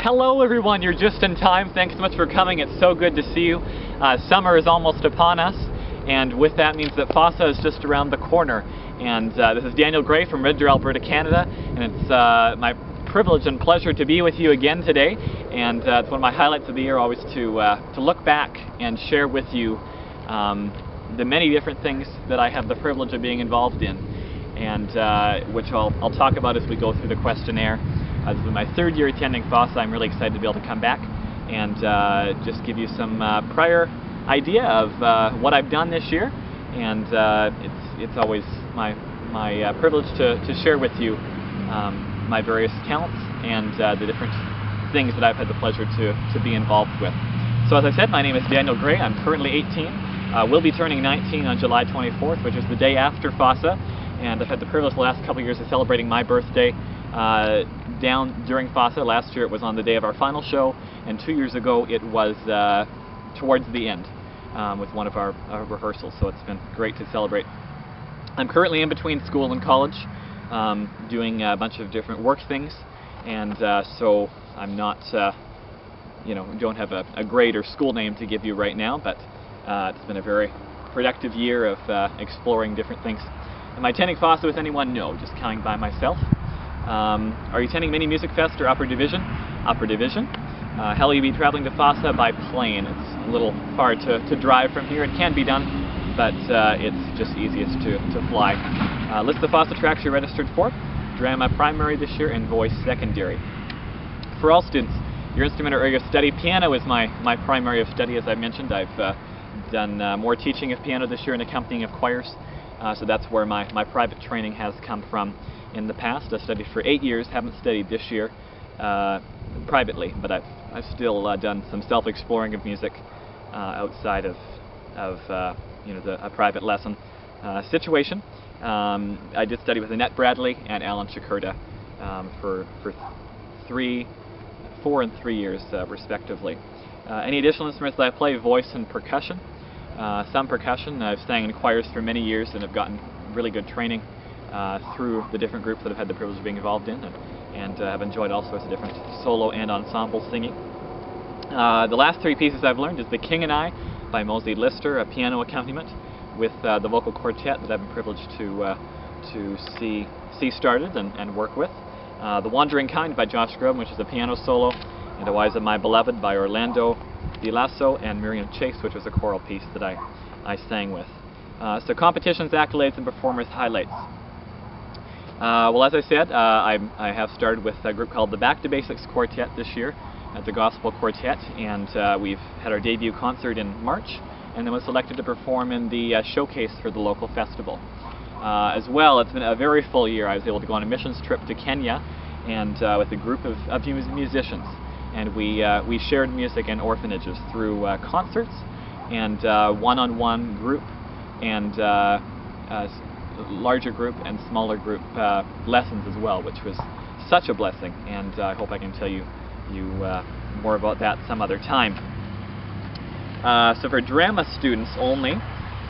Hello everyone, you're just in time. Thanks so much for coming. It's so good to see you. Summer is almost upon us, and with that means that FASA is just around the corner. And this is Daniel Gray from Red Deer, Alberta, Canada, and it's my privilege and pleasure to be with you again today. And it's one of my highlights of the year always to look back and share with you the many different things that I have the privilege of being involved in, and which I'll talk about as we go through the questionnaire. This is my third year attending FASA. I'm really excited to be able to come back and just give you some prior idea of what I've done this year, and it's always my privilege to share with you my various talents and the different things that I've had the pleasure to be involved with. So as I said, my name is Daniel Gray. I'm currently 18. Will be turning 19 on July 24th, which is the day after FASA, and I've had the privilege the last couple of years of celebrating my birthday down during FASA. Last year it was on the day of our final show, and 2 years ago it was towards the end with one of our rehearsals, so it's been great to celebrate. I'm currently in between school and college, doing a bunch of different work things, and so I'm not, don't have a grade or school name to give you right now, but it's been a very productive year of exploring different things. Am I attending FASA with anyone? No, just coming by myself. Are you attending Mini Music Fest or Upper Division? Upper Division. How will you be traveling to FASA? By plane. It's a little far to drive from here. It can be done, but it's just easiest to fly. List the FASA tracks you're registered for. Drama primary this year and voice secondary. For all students, your instrument or area of study, piano is my primary of study. As I mentioned, I've done more teaching of piano this year and accompanying of choirs. So that's where my private training has come from in the past. I studied for 8 years, haven't studied this year privately, but I've still done some self-exploring of music outside of a private lesson situation. I did study with Annette Bradley and Alan Chikurda for 4 and 3 years respectively. Any additional instruments that I play? Voice and percussion. Some percussion. I've sang in choirs for many years and have gotten really good training through the different groups that I've had the privilege of being involved in, and have enjoyed all sorts of different solo and ensemble singing. The last 3 pieces I've learned is The King and I by Mosey Lister, a piano accompaniment with the vocal quartet that I've been privileged to see started and work with. The Wandering Kind by Josh Groban, which is a piano solo, and A Wise of My Beloved by Orlando Di Lasso and Miriam Chase, which was a choral piece that I sang with. So competitions, accolades, and performers highlights. Well, as I said, I have started with a group called the Back to Basics Quartet this year at the Gospel Quartet, and we've had our debut concert in March, and then was selected to perform in the showcase for the local festival. As well, it's been a very full year. I was able to go on a missions trip to Kenya and with a group of musicians, and we shared music in orphanages through concerts and one-on-one group and larger group and smaller group lessons as well, which was such a blessing, and I hope I can tell you more about that some other time. So for drama students only,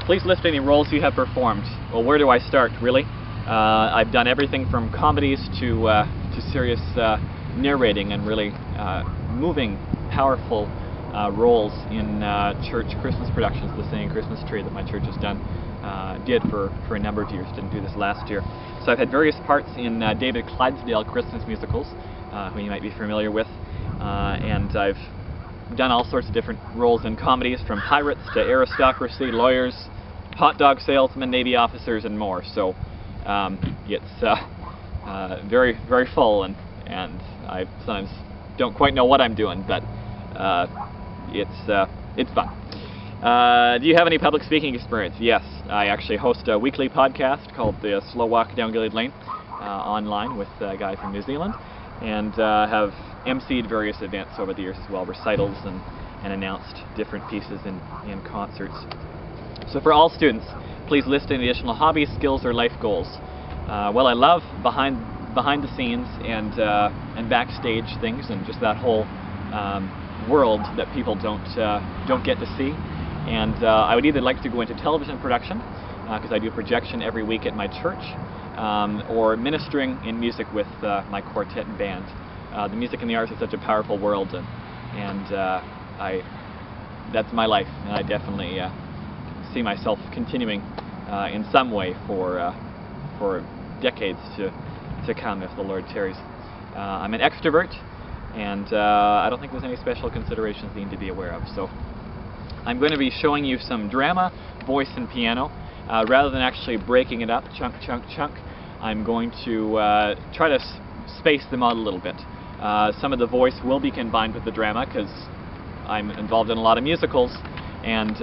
please list any roles you have performed. Well, where do I start, really? I've done everything from comedies to serious narrating and really moving, powerful roles in church Christmas productions. The Singing Christmas Tree that my church has did for a number of years. Didn't do this last year. So I've had various parts in David Clydesdale Christmas musicals, who you might be familiar with, and I've done all sorts of different roles in comedies, from pirates to aristocracy, lawyers, hot dog salesmen, Navy officers, and more. So it's very, very full, and I sometimes don't quite know what I'm doing, but it's fun. Do you have any public speaking experience? Yes, I actually host a weekly podcast called The Slow Walk Down Gilead Lane online with a guy from New Zealand, and have emceed various events over the years as well, recitals, and announced different pieces in concerts. So for all students, please list any additional hobbies, skills, or life goals. Well, I love behind the scenes and backstage things, and just that whole world that people don't get to see. And I would either like to go into television production, because I do projection every week at my church, or ministering in music with my quartet and band. the music and the arts is such a powerful world, and that's my life, and I definitely see myself continuing in some way for decades to come if the Lord tarries. I'm an extrovert, and I don't think there's any special considerations you need to be aware of. So I'm going to be showing you some drama, voice, and piano. Rather than actually breaking it up, chunk, chunk, chunk, I'm going to try to space them out a little bit. Some of the voice will be combined with the drama because I'm involved in a lot of musicals, and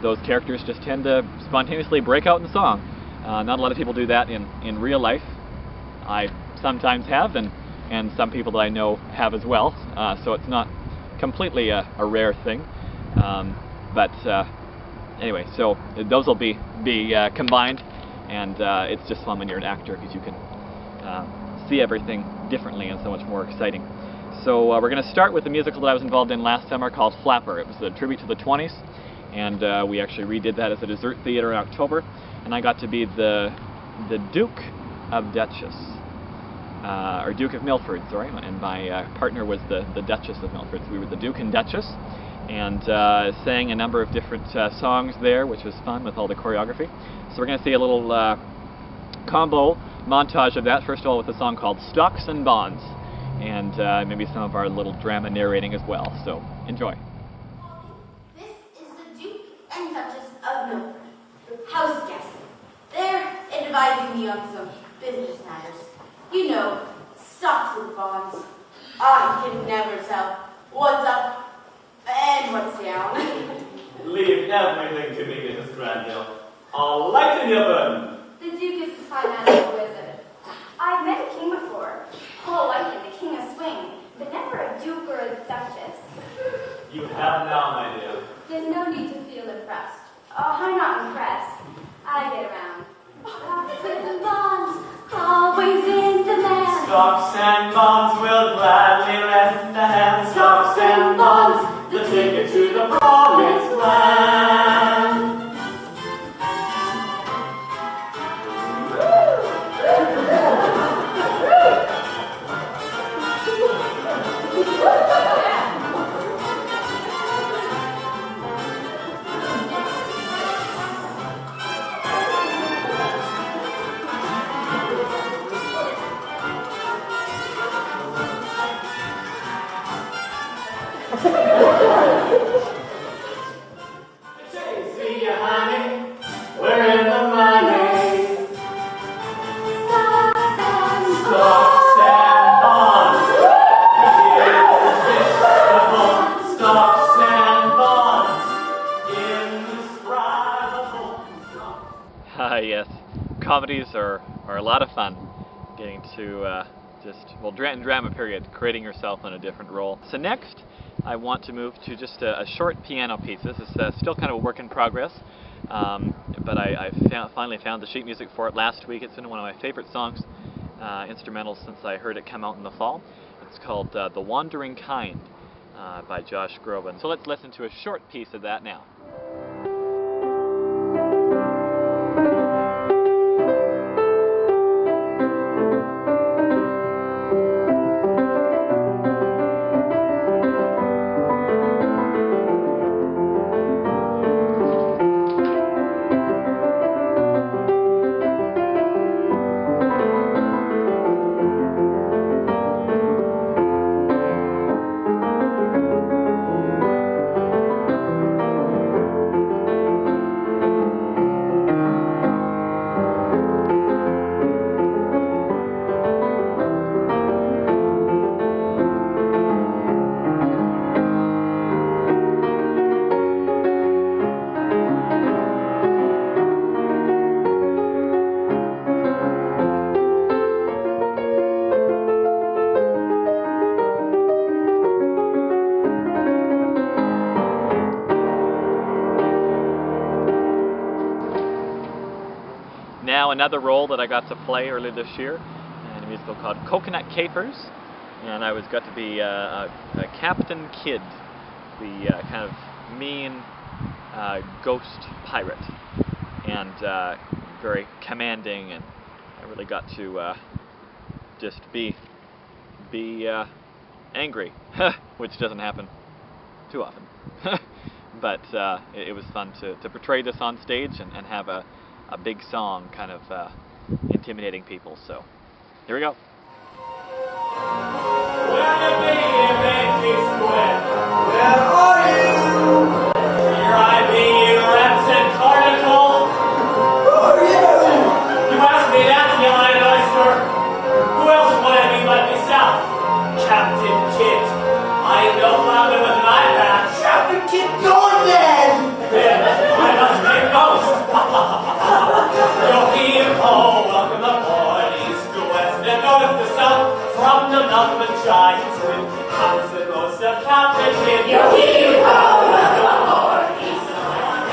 those characters just tend to spontaneously break out in song. Not a lot of people do that in real life. I sometimes have, and some people that I know have as well, so it's not completely a rare thing. Anyway, so those will be combined, and it's just fun when you're an actor because you can see everything differently and so much more exciting. So we're going to start with the musical that I was involved in last summer called Flapper. It was a tribute to the 20s, and we actually redid that as a dessert theater in October, and I got to be the Duke of Duchess, or Duke of Milford, sorry, and my partner was the Duchess of Milford. So we were the Duke and Duchess, and sang a number of different songs there, which was fun with all the choreography. So we're going to see a little combo montage of that, first of all with a song called Stocks and Bonds, and maybe some of our little drama narrating as well. So enjoy. This is the Duke and Duchess of Milford, house guests. They're advising me on some business matters. You know, stocks and bonds. I can never tell what's up and what's down. Leave everything to me, Mrs. Granville. I'll lighten your burden. The Duke is the financial wizard. I've met a king before, Paul Whiteley, the king of swing, but never a duke or a duchess. You have now, my dear. There's no need to feel impressed. Oh, I'm not impressed. I get around. Stocks and bonds, always in demand. Stocks and bonds will gladly lend a hand. Stocks and bonds, the ticket to the promised land. See ya, honey, we're in the money. Stocks and bonds. Irresistible stocks and bonds. Indescribable stocks. Yes, comedies are a lot of fun. Getting to drama period, creating yourself in a different role. So next, I want to move to just a short piano piece. This is still kind of a work in progress, but I finally found the sheet music for it last week. It's been one of my favorite songs, instrumentals, since I heard it come out in the fall. It's called The Wandering Kind by Josh Groban. So let's listen to a short piece of that now. Now another role that I got to play earlier this year in a musical called Coconut Capers, and I got to be a Captain Kidd, the kind of mean ghost pirate, and very commanding, and I really got to just be be angry, which doesn't happen too often. But it was fun to portray this on stage and have a big song kind of intimidating people. So here we go. Where are you? Here I be, you rancid carnival. Who are you? You asked me that, you eyed oyster. Who else would I be but myself? Captain Kidd. I ain't no flounder with an eye patch. Captain Kidd, you're dead! I must be a ghost. Yo, hee-ho, welcome aboard, east to west and north to south. From the mouth of a giant's rim comes the ghost of Captain Kidd. Yo, hee-ho, welcome aboard, east to west.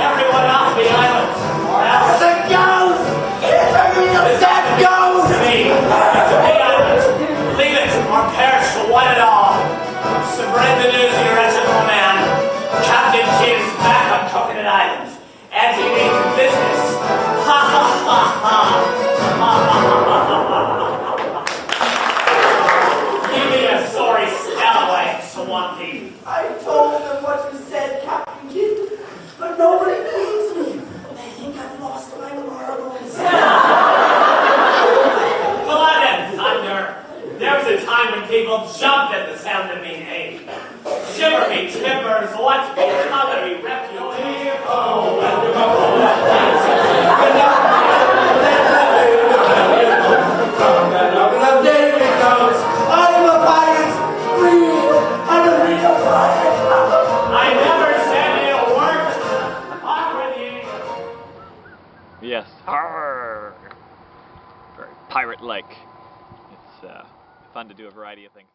Everyone off the island, or else. It's a ghost! It's a real dead ghost! To me, it's a big island. Leave it, or perish for one and all. Spread the news, you wretched little man. Captain Kidd is back on Coconut Island, and he means business. Ha ha ha ha. Ha ha ha ha ha. Give me a sorry scallywag, Swampy. I told them what you said, Captain Kidd, but nobody believes me. They think I've lost my marbles. Come on then, Thunder. There was a time when people jumped at the sound of me name. Shiver me timbers, what color rep you here? Oh, I'm a pirate, free, I'm a real pirate. I never said it'll work. Already. Yes. Arrgh. Very pirate-like. It's fun to do a variety of things.